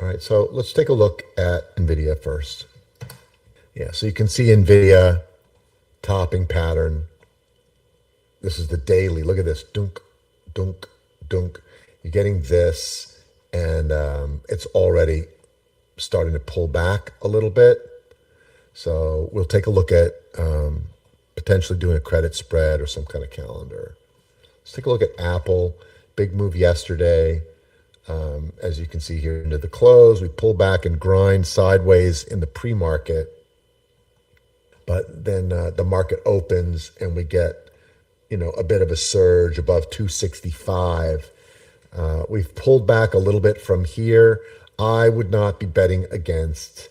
All right, so let's take a look at NVIDIA first. Yeah, so you can see NVIDIA topping pattern. This is the daily. Look at this. Dunk, dunk, dunk. You're getting this, and it's already starting to pull back a little bit. So we'll take a look at potentially doing a credit spread or some kind of calendar. Let's take a look at Apple. Big move yesterday. As you can see here into the close, we pull back and grind sideways in the pre-market. But then the market opens and we get, a bit of a surge above 265. We've pulled back a little bit from here. I would not be betting against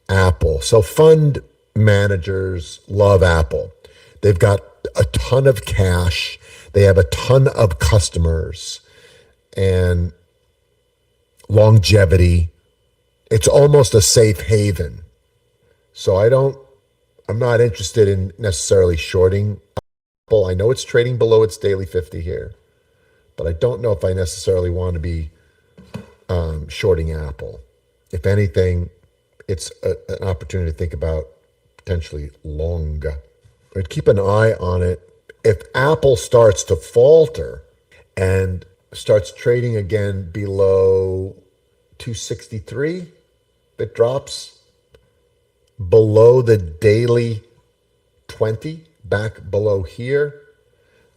Apple. So fund managers love Apple. They've got a ton of cash. They have a ton of customers and longevity. It's almost a safe haven. So I'm not interested in necessarily shorting Apple. I know it's trading below its daily 50 here, but I don't know if I necessarily want to be shorting Apple. If anything, it's an opportunity to think about potentially long. But keep an eye on it. If Apple starts to falter and starts trading again below 263, if it drops below the daily 20, back below here,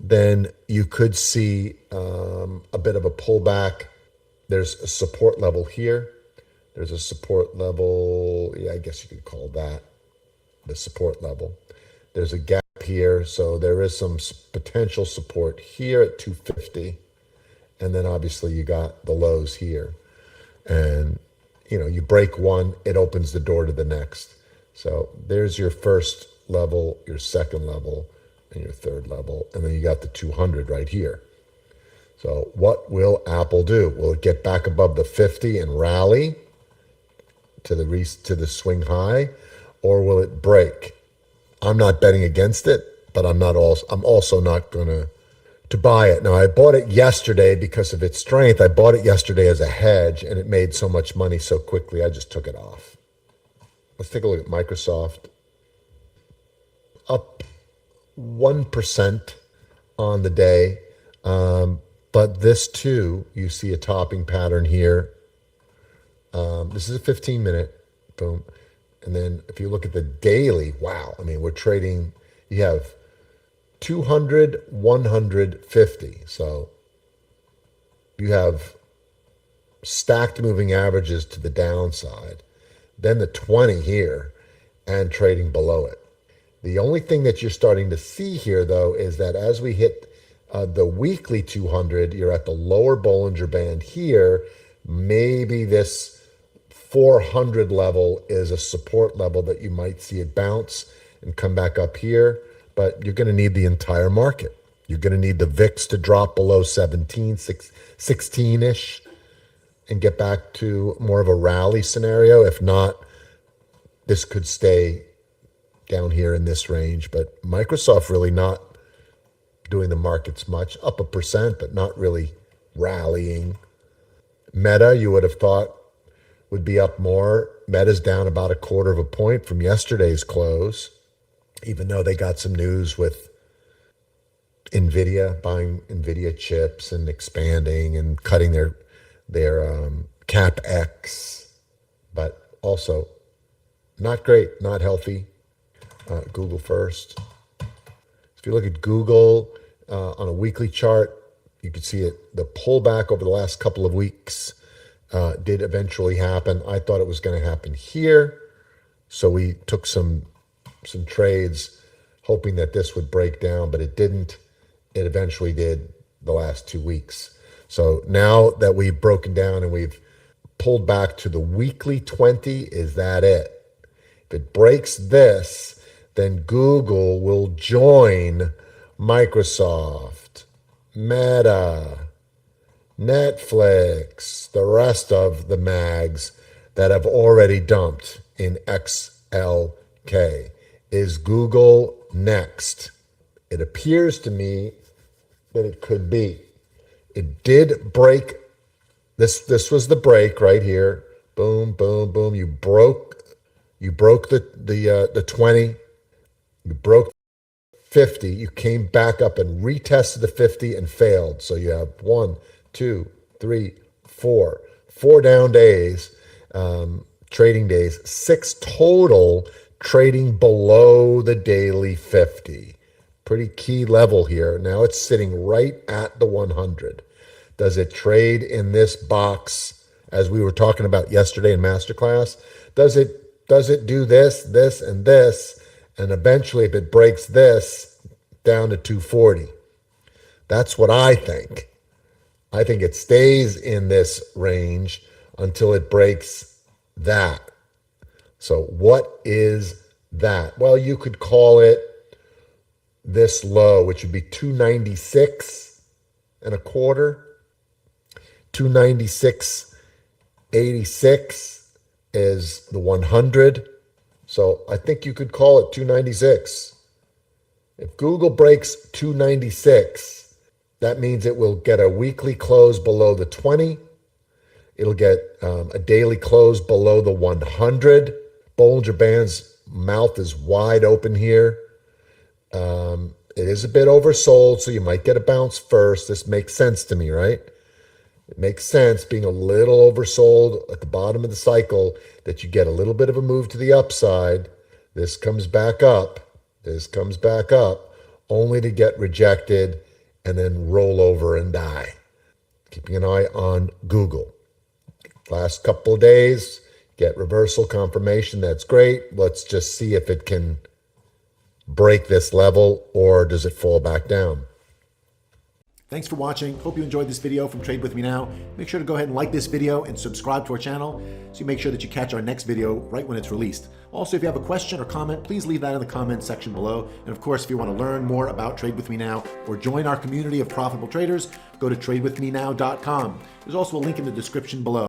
then you could see a bit of a pullback. There's a support level here. There's a support level, yeah, I guess you could call that the support level. There's a gap here, so there is some potential support here at 250. And then obviously you got the lows here. And, you break one, it opens the door to the next. So there's your first level, your second level, and your third level. And then you got the 200 right here. So what will Apple do? Will it get back above the 50 and rally to the swing high, or will it break? I'm not betting against it, but I'm also not going to buy it. Now, I bought it yesterday because of its strength. I bought it yesterday as a hedge, and it made so much money so quickly, I just took it off. Let's take a look at Microsoft. Up 1% on the day. But this too, you see a topping pattern here. This is a 15-minute, boom. And then if you look at the daily, wow. I mean, we're trading, you have 200, 150. So you have stacked moving averages to the downside. Then the 20 here and trading below it. The only thing that you're starting to see here, though, is that as we hit the weekly 200, you're at the lower Bollinger Band here. Maybe this 400 level is a support level that you might see it bounce and come back up here. But you're going to need the entire market. You're going to need the VIX to drop below 17, 16-ish and get back to more of a rally scenario. If not, this could stay down here in this range. But Microsoft really not doing the markets much, up 1%, but not really rallying. Meta, you would have thought, would be up more. Meta's down about 1/4 point from yesterday's close, even though they got some news with NVIDIA, buying NVIDIA chips and expanding and cutting their CapEx, but also not great, not healthy. Google first. If you look at Google on a weekly chart, you can see it. The pullback over the last couple of weeks did eventually happen. I thought it was going to happen here, so we took some trades hoping that this would break down, but it didn't. It eventually did the last 2 weeks. So now that we've broken down and we've pulled back to the weekly 20, is that it? If it breaks this, then Google will join Microsoft, Meta, Netflix, the rest of the mags that have already dumped in XLK. Is Google next? It appears to me that it could be. It did break. This was the break right here, boom, boom, boom. You broke the 20. You broke 50. You came back up and retested the 50 and failed. So you have 1, 2, 3, 4 down days, trading days, 6 total trading below the daily 50. Pretty key level here. Now it's sitting right at the 100. Does it trade in this box as we were talking about yesterday in Masterclass? Does it do this, this, and this? And eventually, if it breaks this down to 240, that's what I think. I think it stays in this range until it breaks that. So what is that? Well, you could call it this low, which would be 296 and a quarter. 296.86 is the 100. So I think you could call it 296. If Google breaks 296, that means it will get a weekly close below the 20. It'll get a daily close below the 100. Bollinger Band's mouth is wide open here. It is a bit oversold, so you might get a bounce first. This makes sense to me, right? It makes sense being a little oversold at the bottom of the cycle that you get a little bit of a move to the upside. This comes back up. This comes back up only to get rejected and then roll over and die. Keeping an eye on Google. Last couple of days, get reversal confirmation. That's great. Let's just see if it can break this level or does it fall back down. Thanks for watching. Hope you enjoyed this video from Trade With Me Now. Make sure to go ahead and like this video and subscribe to our channel so you make sure that you catch our next video right when it's released. Also, if you have a question or comment, please leave that in the comments section below. And of course, if you want to learn more about Trade With Me Now or join our community of profitable traders, go to tradewithmenow.com. There's also a link in the description below.